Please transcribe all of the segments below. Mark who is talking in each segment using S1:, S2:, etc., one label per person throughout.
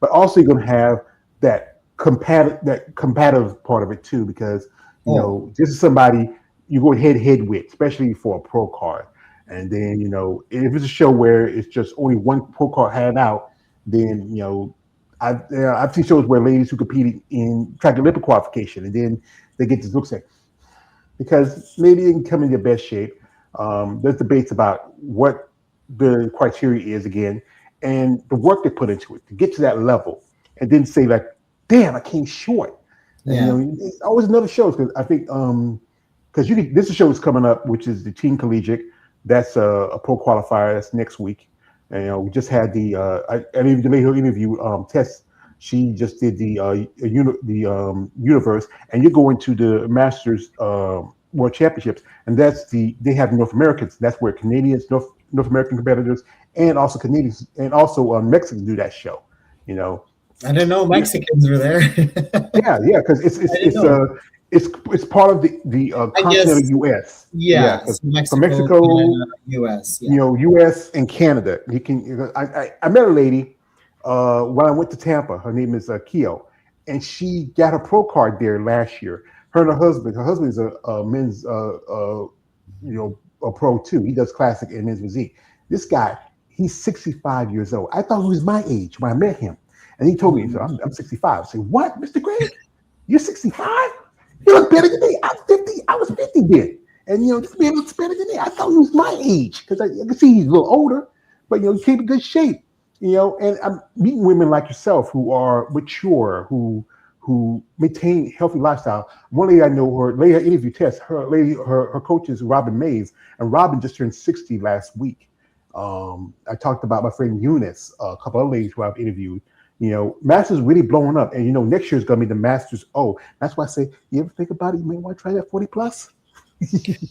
S1: but also you're going to have that combative part of it too, because
S2: Oh,
S1: this is somebody you go head to head with, especially for a pro card. And then if it's a show where it's just only one pro card had out, then I've seen shows where ladies who competed in track Olympic qualification, and then they get this look like, because maybe they can come in their best shape. There's debates about what the criteria is again, and the work they put into it to get to that level, and then say like, "Damn, I came short." And
S2: yeah.
S1: it's always another show because I think because this show is coming up, which is the Team Collegiate. That's a pro qualifier. That's next week. And, we just had I even the lady who interviewed Tess. She just did universe, and you're going to the Masters World Championships, and they have North Americans. That's where Canadians, North American competitors, and also Canadians, and also Mexicans do that show. You know,
S2: I didn't know
S1: yeah,
S2: Mexicans were there.
S1: yeah, because it's
S2: I
S1: it's
S2: didn't
S1: it's
S2: know.
S1: uh it's part of the
S2: I
S1: continental
S2: guess,
S1: U.S. Yeah,
S2: yeah.
S1: because
S2: So
S1: from
S2: Mexico,
S1: Mexico,
S2: Canada, US. Yeah.
S1: U.S. and Canada. You can. I met a lady when I went to Tampa. Her name is Keo, and she got a pro card there last year. Her and her husband. Her husband is a men's a pro too. He does classic and men's physique. This guy, he's 65 years old. I thought he was my age when I met him, and he told me, so I'm 65. I said, "What, Mr. Greg? You're 65? You look better than me. I'm 50. I was 50 then." And this man looks better than me. I thought he was my age because I can see he's a little older, but he keep in good shape. And I'm meeting women like yourself who are mature, who maintain healthy lifestyle. One lady I know, her lady I interviewed Tess, her coach is Robin Mays, and Robin just turned 60 last week. I talked about my friend Eunice, a couple of ladies who I've interviewed. Masters really blowing up, and next year is gonna be the Masters. Oh, that's why I say, you ever think about it? You may want to try that 40 plus.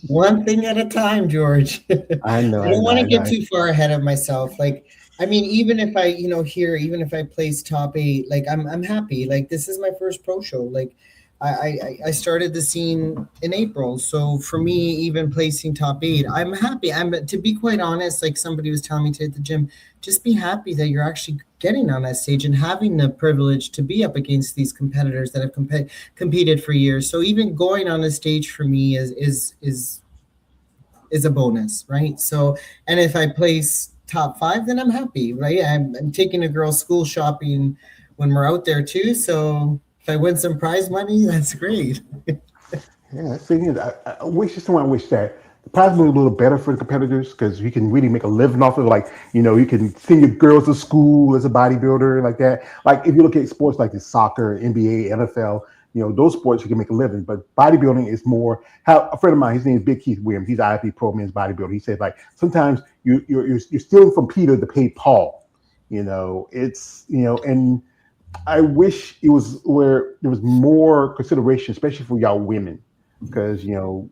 S2: One thing at a time, George. I
S1: I know, I
S2: don't
S1: know,
S2: want to
S1: I
S2: get
S1: know.
S2: too far ahead of myself. Like, I mean, even if I, even if I place top eight, like I'm happy. Like this is my first pro show. Like I started the scene in April. So for me, even placing top eight, I'm happy. I'm to be quite honest, like somebody was telling me to at the gym, just be happy that you're actually getting on that stage and having the privilege to be up against these competitors that have competed for years. So even going on the stage for me is a bonus, right? So, and if I place top five, then I'm happy, right? I'm taking a girl school shopping when we're out there too. So if I win some prize money, that's great.
S1: Yeah, thing is, I wish someone wish that the prize money was a little better for the competitors because you can really make a living off of it. Like, you can send your girls to school as a bodybuilder like that. Like if you look at sports like the soccer, NBA, NFL, those sports you can make a living. But bodybuilding is more. How a friend of mine, his name is Big Keith Williams. He's IFBB pro men's bodybuilder. He said like sometimes you're stealing from Peter to pay Paul. And I wish it was where there was more consideration, especially for y'all women, because you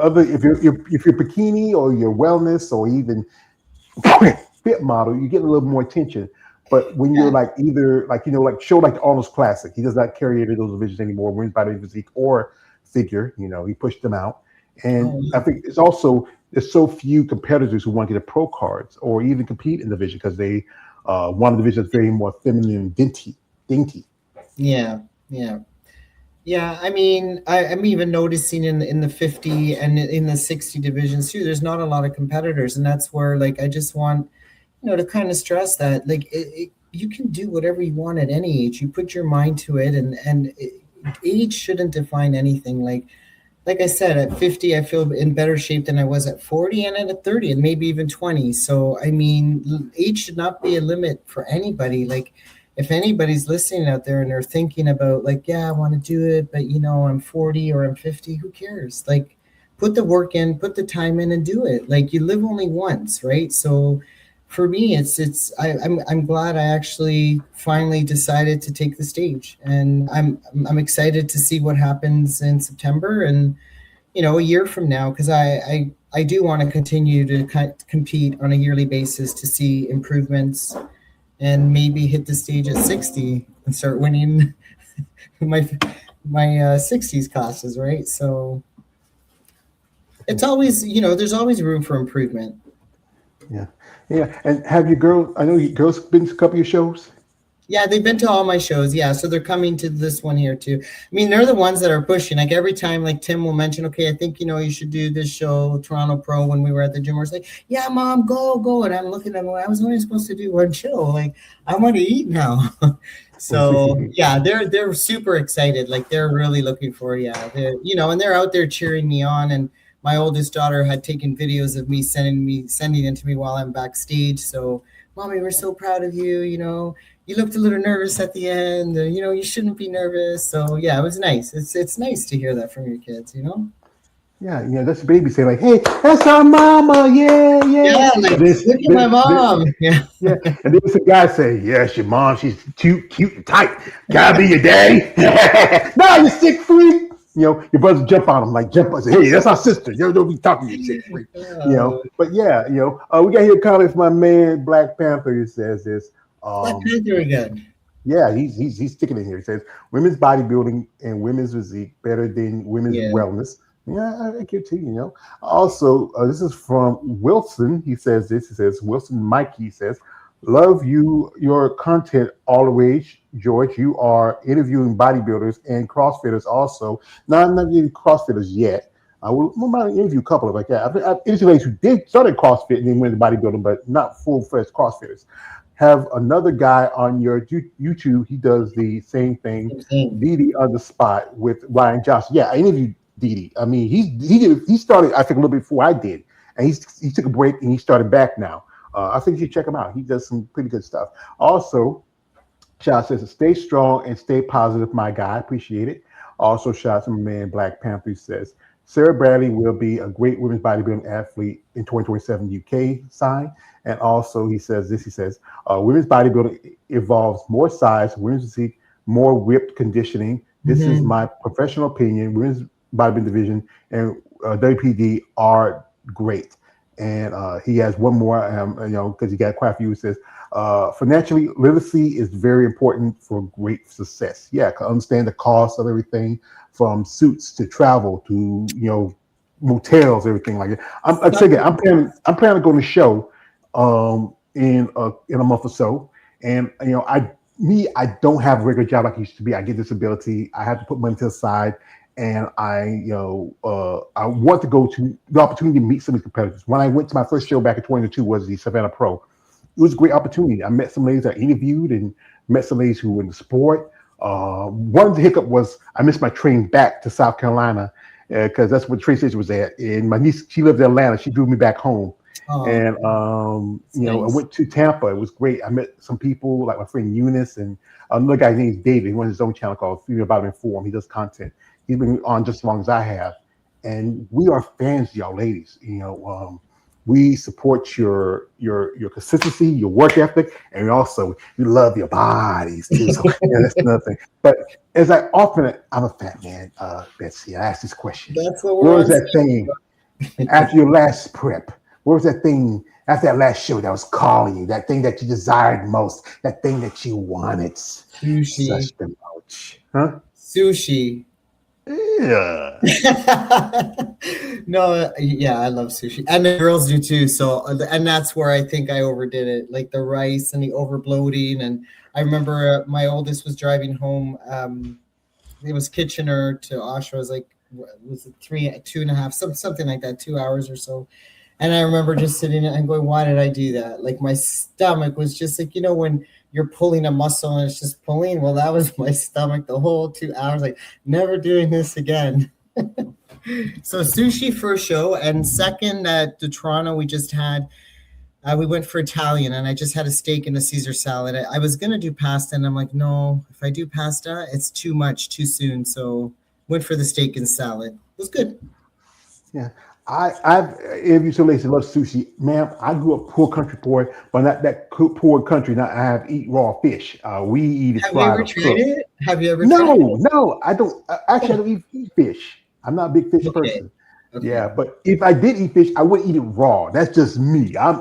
S1: other if you're bikini or your wellness or even fit model, you get a little more attention. But when you're
S2: Yeah.
S1: like either like show like the Arnold's Classic, he does not carry any of those divisions anymore. Women's body physique or figure, he pushed them out. And
S2: Oh,
S1: I think it's also there's so few competitors who want to get a pro cards or even compete in the division because they want a division that's very more feminine and dainty.
S2: yeah. Yeah. Yeah, I mean, I'm even noticing in the 50 and in the 60 divisions too. There's not a lot of competitors, and that's where like I just want to kind of stress that like you can do whatever you want at any age. You put your mind to it, and age shouldn't define anything. Like I said, at 50, I feel in better shape than I was at 40 and at 30 and maybe even 20. So, I mean, age should not be a limit for anybody. Like, if anybody's listening out there and they're thinking about, like, yeah, I want to do it, but, I'm 40 or I'm 50, who cares? Like, put the work in, put the time in and do it. Like, you live only once, right? So, for me, I'm glad I actually finally decided to take the stage, and I'm excited to see what happens in September and a year from now, because I do want to continue to compete on a yearly basis to see improvements and maybe hit the stage at 60 and start winning my 60s classes, right? So it's always there's always room for improvement.
S1: Yeah, yeah. And have your girls? I know your girls been to a couple of your shows.
S2: Yeah, they've been to all my shows. Yeah, so they're coming to this one here too. I mean, they're the ones that are pushing. Like every time, like Tim will mention, okay, I think you should do this show, Toronto Pro, when we were at the gym. I was like, yeah, mom, go, go. And I'm looking at them. I was only supposed to do one show. Like, I want to eat now. So yeah, they're super excited. Like they're really looking for, yeah, and they're out there cheering me on. And my oldest daughter had taken videos of me sending it to me while I'm backstage. So, mommy, we're so proud of you. You looked a little nervous at the end. You shouldn't be nervous. So yeah, it was nice. It's nice to hear that from your kids.
S1: Yeah, that's the baby saying like, "Hey, that's our mama, yeah, yeah."
S2: Yeah, like look at my mom. Yeah.
S1: Yeah, and then some guy say, "Yes, your mom, she's cute, and tight. Gotta be your daddy." No, you sick freak. Your brothers jump on him like jump on. Say, "Hey, that's our sister. You don't be talking to you, sick freak." But yeah, we got here a comment from my man Black Panther. He says this.
S2: Black Panther again.
S1: Yeah, he's sticking in here. He says women's bodybuilding and women's physique better than women's
S2: Yeah.
S1: wellness. Yeah, I get to you. Also, this is from Wilson. He says this. He says Wilson Mike. He says, "Love your content always, George. You are interviewing bodybuilders and CrossFitters also. No, I'm not getting CrossFitters yet. I will might interview a couple of like that. I've interviewed ladies who did started CrossFit and then went to bodybuilding, but not full-fledged CrossFitters. Have another guy on your YouTube. He does the same thing. Didi on the spot with Ryan Johnson. Yeah, I interviewed Didi. I mean, he started I think a little bit before I did, and he took a break and he started back now. I think you should check him out. He does some pretty good stuff. Also, Shot says, "Stay strong and stay positive, my guy. Appreciate it." Also, shout out to my man Black Panther says, "Sarah Bradley will be a great women's bodybuilding athlete in 2027 UK sign." And also, he says this. He says, "Women's bodybuilding involves more size, women's physique, more whipped conditioning. This is my professional opinion. Women's bodybuilding division and WPD are great." And he has one more, because he got quite a few. He says, "Financially, literacy is very important for great success." Yeah, understand the cost of everything from suits to travel to motels, everything like that. I'm saying I'm planning to go to the show in a month or so, and I don't have a regular job like I used to be. I get disability. I have to put money to the side. And I want to go to the opportunity to meet some of the competitors. When I went to my first show back in 2022 was the Savannah Pro. It was a great opportunity. I met some ladies I interviewed and met some ladies who were in the sport. One hiccup was I missed my train back to South Carolina because that's where the train station was at. And my niece, she lived in Atlanta. She drove me back home. And I went to Tampa. It was great. I met some people like my friend Eunice and another guy named David. He runs his own channel called Female Bottom Forum. He does content. He's been on just as long as I have, and we are fans of y'all ladies. We support your consistency, your work ethic, and we love your bodies too. So that's another thing. But as I'm a fat man, Bessie. I asked this question.
S2: That's what
S1: Where was that thing after your last prep? Where was that thing after that last show that was calling you? That thing that you desired most? That thing that you wanted?
S2: Sushi.
S1: Such the much, huh?
S2: Sushi.
S1: Yeah.
S2: No, yeah, I love sushi, and the girls do too. So, and that's where I think I overdid it, like the rice and the over bloating. And I remember my oldest was driving home. It was Kitchener to Oshawa. It was like, was it 2.5, something like that, 2 hours or so. And I remember just sitting and going, "Why did I do that?" Like my stomach was just like, when you're pulling a muscle and it's just pulling. Well, that was my stomach the whole 2 hours. Like, never doing this again. So sushi first show, and second at the Toronto, we just had. We went for Italian, and I just had a steak and a Caesar salad. I was gonna do pasta, and I'm like, no, if I do pasta, it's too much too soon. So went for the steak and salad. It was good.
S1: Yeah. I've interviewed some ladies that love sushi. Ma'am, I grew up poor country boy, but not that poor country. Not I have eat raw fish. We eat it
S2: Have
S1: fried.
S2: you ever tried it? Have you ever
S1: No,
S2: tried it?
S1: no, I don't. Actually, I don't eat fish. I'm not a big fish person.
S2: Okay.
S1: Yeah, but if I did eat fish, I wouldn't eat it raw. That's just me. I'm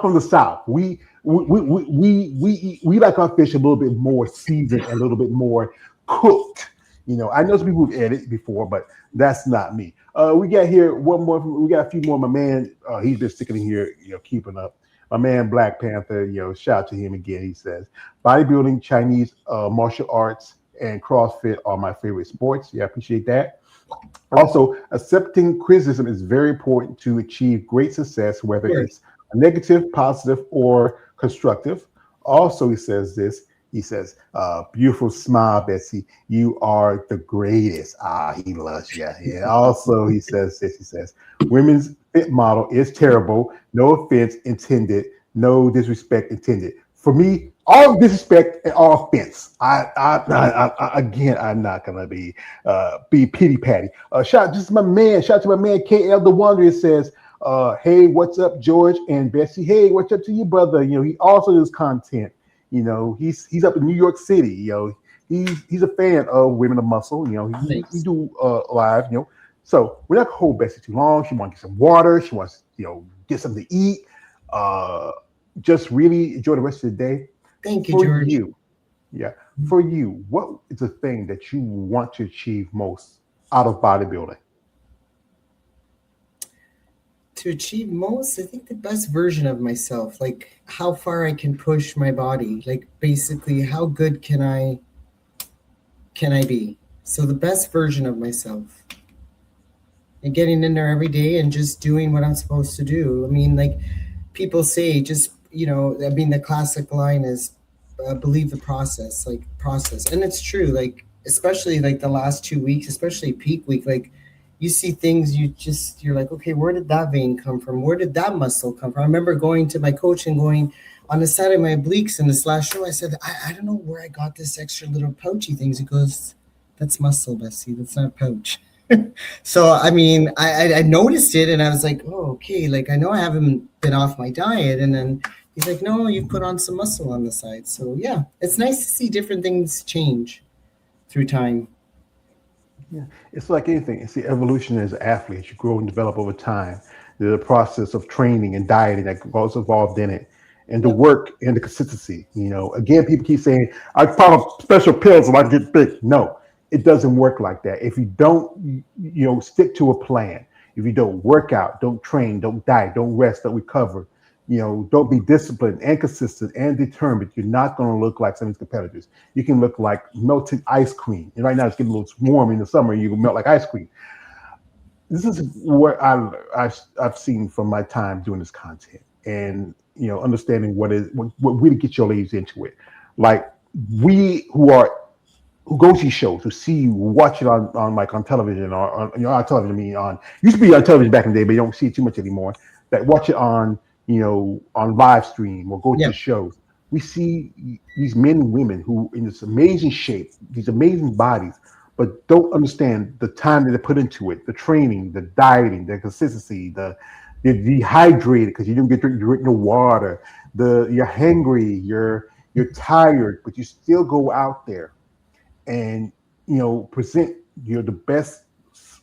S1: from the South. We like our fish a little bit more seasoned and a little bit more cooked. I know some people who've ate it before, but that's not me. We got here one more. We got a few more. My man, he's been sticking in here, keeping up. My man Black Panther, shout out to him again. He says, bodybuilding, Chinese martial arts, and CrossFit are my favorite sports. Yeah, I appreciate that. Also, accepting criticism is very important to achieve great success,
S2: Of
S1: whether
S2: course.
S1: it's negative, positive, or constructive. Also, he says this. He says, beautiful smile, Bessie. You are the greatest. Ah, he loves you. Yeah. Also, he says this. He says, women's fit model is terrible. No offense intended. No disrespect intended. For me, all disrespect and all offense. Again, I'm not gonna be pity patty. Shout to my man KL the Wanderer says, hey, what's up, George and Bessie? Hey, what's up to you, brother? He also does content. He's up in New York City. He's a fan of Women of Muscle. He
S2: Nice.
S1: do live. So we're not gonna hold Bessie too long. She wants to get some water. She wants get something to eat. Uh, just really enjoy the rest of the day.
S2: Thank you,
S1: For
S2: George.
S1: you, yeah, for you, what is the thing that you want to achieve most out of bodybuilding?
S2: To achieve most, I think the best version of myself, like how far I can push my body, like basically how good can I be? So the best version of myself and getting in there every day and just doing what I'm supposed to do. I mean, like people say, just, I mean, the classic line is believe the process, like process. And it's true, like, especially like the last 2 weeks, especially peak week, like you see things you're like, okay, where did that vein come from? Where did that muscle come from? I remember going to my coach and going on the side of my obliques in this last show. I said, I don't know where I got this extra little pouchy things. He goes, that's muscle, Bessie. That's not pouch. So I mean, I noticed it and I was like, oh, okay. Like I know I haven't been off my diet, and then he's like, no, you've put on some muscle on the side. So yeah, it's nice to see different things change through time.
S1: Yeah, it's like anything. It's the evolution as an athlete. You grow and develop over time. The process of training and dieting that was involved in it, and the
S2: Yep.
S1: work and the consistency. Again, people keep saying, "I follow special pills and I get big." No, it doesn't work like that. If you don't, stick to a plan. If you don't work out, don't train, don't diet, don't rest, don't recover. Don't be disciplined and consistent and determined. You're not going to look like some of these competitors. You can look like melted ice cream. And right now it's getting a little warm in the summer. You can melt like ice cream. This is what I've seen from my time doing this content, and understanding what really gets your ladies into it. Like we who go to these shows, who see you, watch it on like on television or on on television. I mean, on used to be on television back in the day, but you don't see it too much anymore. That watch it on on live stream or go to the
S2: Yeah.
S1: shows. We see these men and women who in this amazing shape, these amazing bodies, but don't understand the time that they put into it, the training, the dieting, the consistency, you're dehydrated because you didn't drink no water, you're hungry, you're tired, but you still go out there and present the best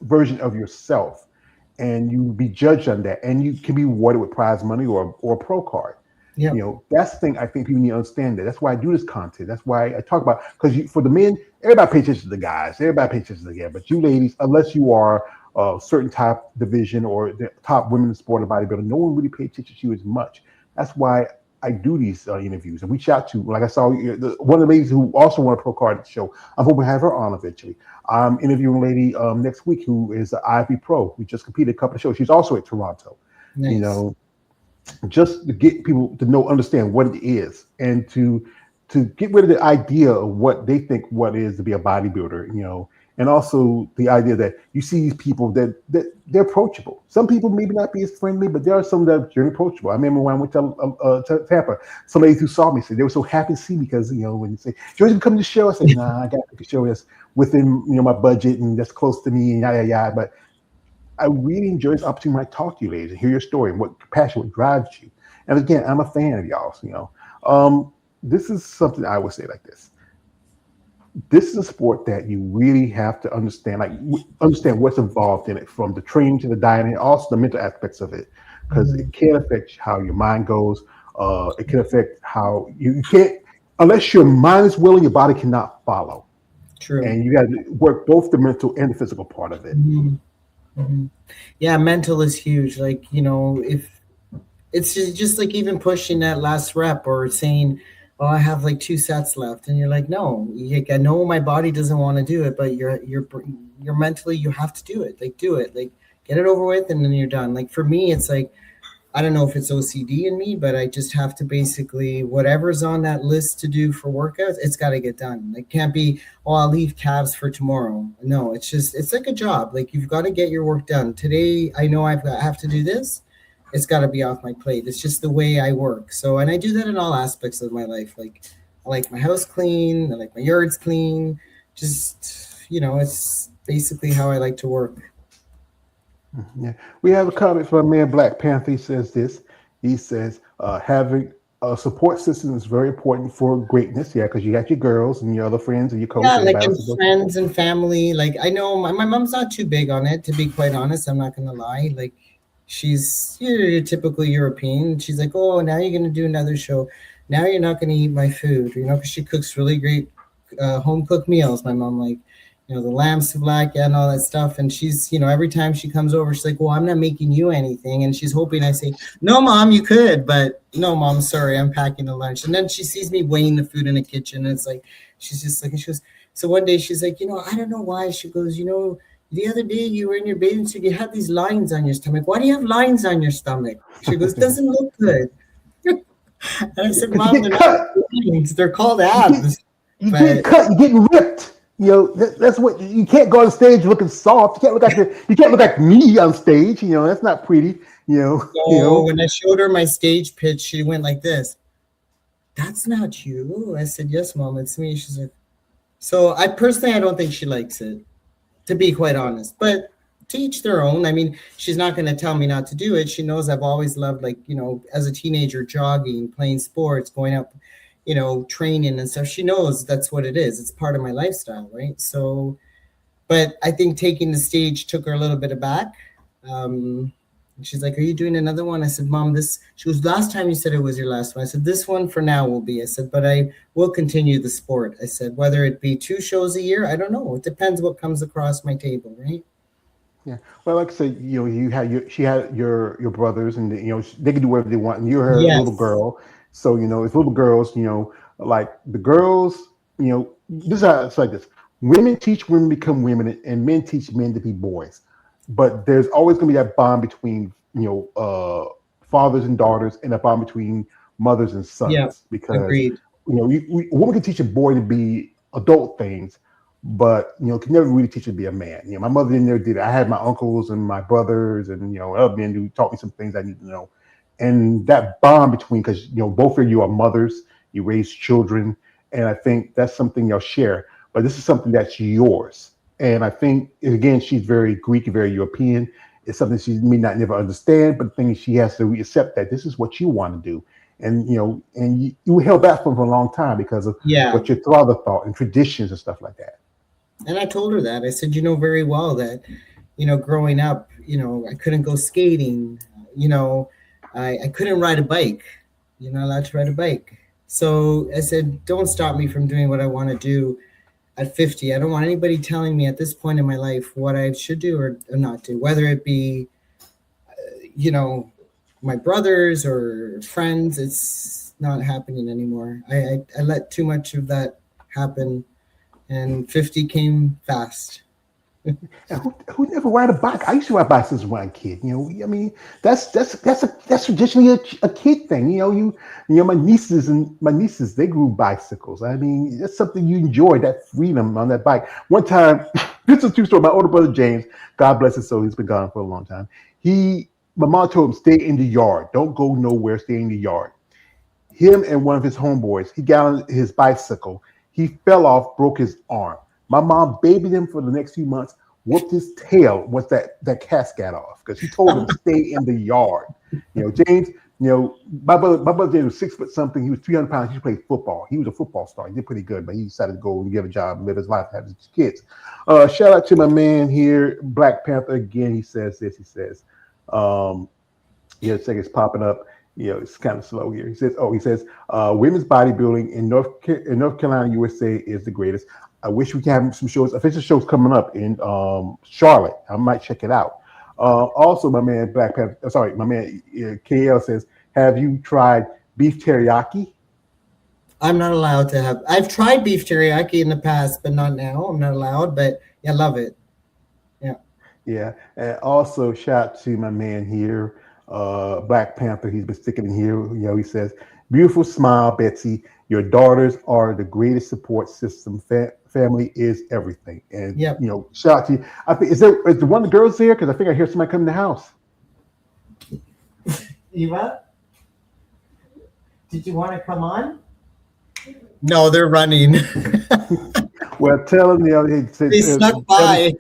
S1: version of yourself, and you be judged on that, and you can be rewarded with prize money or a pro card.
S2: Yeah.
S1: That's the thing I think people need to understand. That's why I do this content. That's why I talk about, because for the men, everybody pays attention to the guys, everybody pays attention to the guys, but you ladies, unless you are a certain top division or the top women in sport or bodybuilding, no one really pays attention to you as much. That's why I do these interviews, and reach out to, like I saw one of the ladies who also won a pro card at the show. I'm hoping to have her on eventually. I'm interviewing a lady next week who is an IFBB pro who just competed a couple of shows. She's also at Toronto. You
S2: Nice.
S1: know, just to get people to understand what it is, and to get rid of the idea of what they think what is to be a bodybuilder, and also the idea that you see these people that they're approachable. Some people maybe not be as friendly, but there are some that are very approachable. I remember when I went to Tampa, some ladies who saw me said they were so happy to see me because when you say, "You always come to the show," I said, "Nah, I got to pick a show that's within my budget and that's close to me and yada yada." But I really enjoy this opportunity when I talk to you ladies and hear your story and what passion, what drives you. And again, I'm a fan of y'all. This is something I would say like this. This is a sport that you really have to understand, like understand what's involved in it, from the training to the dieting, and also the mental aspects of it, because
S2: Mhm.
S1: it can affect how your mind goes. It can affect how you can't, unless your mind is willing, your body cannot follow,
S2: True.
S1: and you got to work both the mental and the physical part of it.
S2: Mhm. Mhm. Yeah, mental is huge. Like, if It's just like even pushing that last rep or saying, "Oh, I have like 2 sets left," and you're like, "No, like, I know my body doesn't want to do it, but you're mentally you have to do it. Like do it. Like get it over with, and then you're done." Like for me, it's like I don't know if it's OCD in me, but I just have to basically whatever's on that list to do for workouts, it's got to get done. It can't be, oh, I'll leave calves for tomorrow. No, it's just it's like a job. Like you've got to get your work done today. I know I have to do this. It's got to be off my plate. It's just the way I work. So, and I do that in all aspects of my life. Like I like my house clean. I like my yards clean. Just it's basically how I like to work.
S1: Yeah. We have a comment from a man, Black Panther. He says this. He says, having a support system is very important for greatness. Yeah, because you got your girls and your other friends and your coach,
S2: Yeah, like
S1: everybody
S2: in
S1: else is there.
S2: friends and family. Like I know my mom's not too big on it, to be quite honest. I'm not gonna lie. Like she's your typical European. She's like, oh, now you're gonna do another show. Now you're not gonna eat my food, because she cooks really great home cooked meals. My mom, like, the lamb souvlaki and all that stuff. And she's, every time she comes over, she's like, well, I'm not making you anything. And she's hoping I say, no, mom, you could, but no, mom, sorry, I'm packing the lunch. And then she sees me weighing the food in the kitchen, and it's like, she's just like, and she goes, so one day she's like, I don't know why. She goes, the other day you were in your bathing suit, you had these lines on your stomach. Why do you have lines on your stomach? She goes, doesn't look good. And I said,
S1: Because you
S2: mom, they're
S1: get
S2: not
S1: cut.
S2: lines, they're called
S1: You get
S2: abs.
S1: you get
S2: But
S1: cut. You getting ripped. That's what you can't go on stage looking soft. You can't look like me on stage. That's not pretty.
S2: so when I showed her my stage pitch, she went like this. That's not you. I said, yes, mom, it's me. She's like, so I don't think she likes it, to be quite honest. But to each their own. I mean, she's not going to tell me not to do it. She knows I've always loved, like, as a teenager, jogging, playing sports, going up, training and stuff. She knows that's what it is. It's part of my lifestyle, right? So, but I think taking the stage took her a little bit aback. Um, she's like, "Are you doing another one?" I said, "Mom, this." She goes, "Last time you said it was your last one." I said, "This one for now will be." I said, "But I will continue the sport." I said, "Whether it be 2 shows a year, I don't know. It depends what comes across my table, right?"
S1: Yeah. Well, like I said, she had your brothers, and they can do whatever they want. And you're her little
S2: Yes.
S1: girl, so it's little girls. Like the girls. This is how it's like this. Women teach women to become women, and men teach men to be boys. But there's always going to be that bond between fathers and daughters, and a bond between mothers and
S2: Yeah.
S1: sons, because
S2: Agreed.
S1: a woman can teach a boy to be adult things, but can never really teach her to be a man. My mother never did it. I had my uncles and my brothers, and other men who taught me some things I need to know. And that bond between, because both of you are mothers, you raise children, and I think that's something y'all share. But this is something that's yours, and I think again she's very Greek, very European. It's something she may not never understand, but the thing is she has to accept that this is what you want to do. And you were held back from for a long time because of
S2: Yeah.
S1: what your father thought and traditions and stuff like that.
S2: And I told her that. I said, you know very well that, growing up, I couldn't go skating. You know, I couldn't ride a bike. You're not allowed to ride a bike. So I said, don't stop me from doing what I want to do at 50. I don't want anybody telling me at this point in my life what I should do or not do, whether it be, you know, my brothers or friends. It's not happening anymore. I let too much of that happen, and 50 came fast.
S1: And who never ride a bike? I used to ride bicycles when I was a kid. I mean, that's traditionally a kid thing. My nieces they grew bicycles. I mean, that's something you enjoy, that freedom on that bike. One time, this is a true story. My older brother James, God bless his soul, he's been gone for a long time. My mom told him stay in the yard, don't go nowhere, stay in the yard. Him and one of his homeboys, he got on his bicycle. He fell off, broke his arm. My mom babied him for the next few months, whooped his tail once that cast got off because she told him to stay in the yard. James, my brother James was 6 foot something. He was 300 pounds. He played football. He was a football star. He did pretty good, but he decided to go and get a job and live his life, have his kids. Shout out to my man here, Black Panther. Again, he says this. He says, um, yeah, the second it's popping up. It's kind of slow here. He says, women's bodybuilding in North Carolina, USA is the greatest. I wish we could have some shows, official shows coming up in Charlotte. I might check it out. Also, my man Black Panther, sorry, my man KL says Have you tried beef teriyaki?
S2: I'm not allowed to have. I've tried beef teriyaki in the past, but not now. I'm not allowed, but yeah, I love it. Yeah.
S1: Yeah, and also shout out to my man here, Black Panther. He's been sticking in here. He says, "Beautiful smile, Betsy. Your daughters are the greatest support system. Family is everything." And
S2: Yep.
S1: shout out to you. I think is the one of the girls there? Because I think I hear somebody come in the house.
S2: Eva, did you want to come on? No, they're running.
S1: Well, tell them
S2: They snuck by.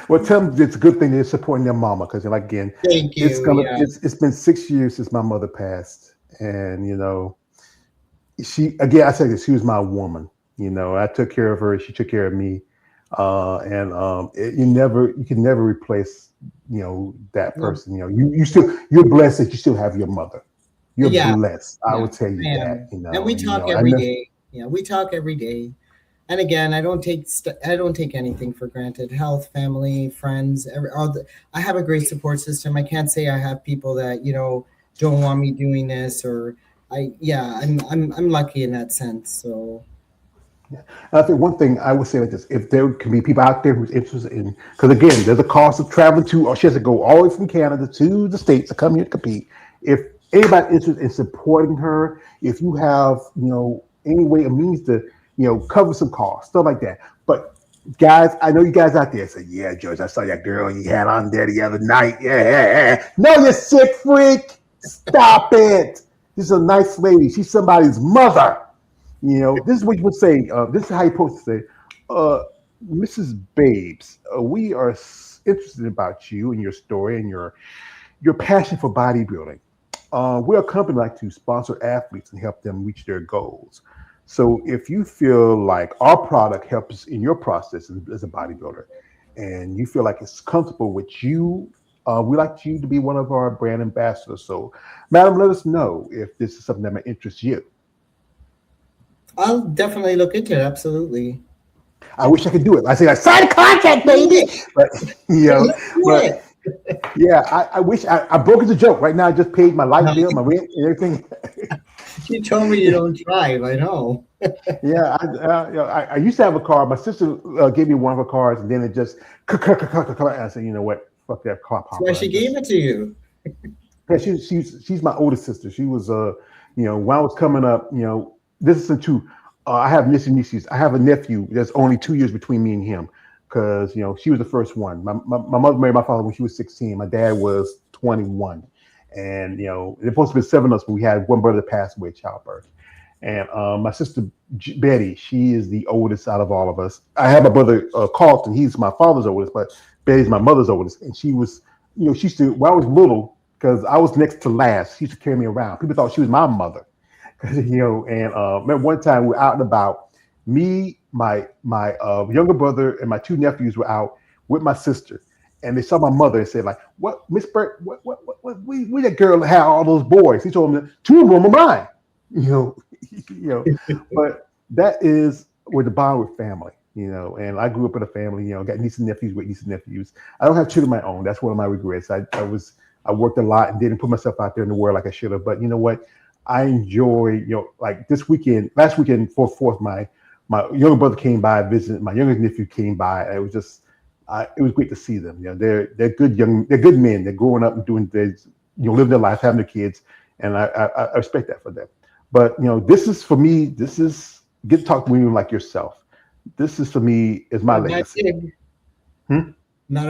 S1: well, tell them it's a good thing they're supporting their mama because, again,
S2: Thank you. Yeah.
S1: it's been 6 years since my mother passed, and she again I said this, she was my woman. I took care of her, she took care of me, and you can never replace that person. You're blessed that you still have your mother. You're
S2: Yeah.
S1: blessed. I
S2: Yeah.
S1: would tell you that.
S2: And we talk every day. Yeah, we talk every day. And again, I don't take anything for granted. Health, family, friends. I have a great support system. I can't say I have people that don't want me doing this, or I'm lucky in that sense. So.
S1: Yeah. I think one thing I would say like this: if there can be people out there who's interested in, because again, there's a cost of traveling to, or she has to go all the way from Canada to the States to come here to compete. If anybody interested in supporting her, if you have any way or means to cover some costs, stuff like that. But guys, I know you guys out there say, "Yeah, George, I saw that girl you had on there the other night." Yeah. No, you sick freak! Stop it! This is a nice lady. She's somebody's mother. This is what you would say. This is how you're supposed to say, Mrs. Babes, we are interested about you and your story and your passion for bodybuilding. We're a company like to sponsor athletes and help them reach their goals. So if you feel like our product helps in your process as a bodybuilder, and you feel like it's comfortable with you, we'd like you to be one of our brand ambassadors. So, madam, let us know if this is something that might interest you.
S2: I'll definitely look into it. Absolutely.
S1: I wish I could do it. I say, sign a contract, baby. But I wish I broke as a joke. Right now, I just paid my light bill, my rent, and everything.
S2: You told me you don't drive. I know.
S1: Yeah, I used to have a car. My sister gave me one of her cars, and then it just. I said, you know what? Fuck that car.
S2: That's why she gave it to you.
S1: Yeah, she's my older sister. She was when I was coming up, this is true. I have nieces. I have a nephew. There's only 2 years between me and him, because she was the first one. My mother married my father when she was 16. My dad was 21, and there's supposed to be 7 of us, but we had one brother that passed away at childbirth. And my sister Betty, she is the oldest out of all of us. I have my brother Carlton. He's my father's oldest, but Betty's my mother's oldest. And she was, she used to, when I was little, because I was next to last, she used to carry me around. People thought she was my mother. And remember one time we were out and about. Me, my younger brother, and my 2 nephews were out with my sister, and they saw my mother and said, like, "What, Miss Burt? What? We that girl had all those boys?" He told them 2 of them were mine. But that is where the bond with family. And I grew up in a family. Got nieces and nephews with nieces and nephews. I don't have children of my own. That's one of my regrets. I worked a lot and didn't put myself out there in the world like I should have. But you know what? I enjoy, like last weekend for 4th, my younger brother came by, visited, my younger nephew came by. It was just, it was great to see them. They're good men. They're growing up and doing things, living their life, having their kids, and I respect that for them. But this is for me. This is get to talk to women like yourself. This is for me is my legacy.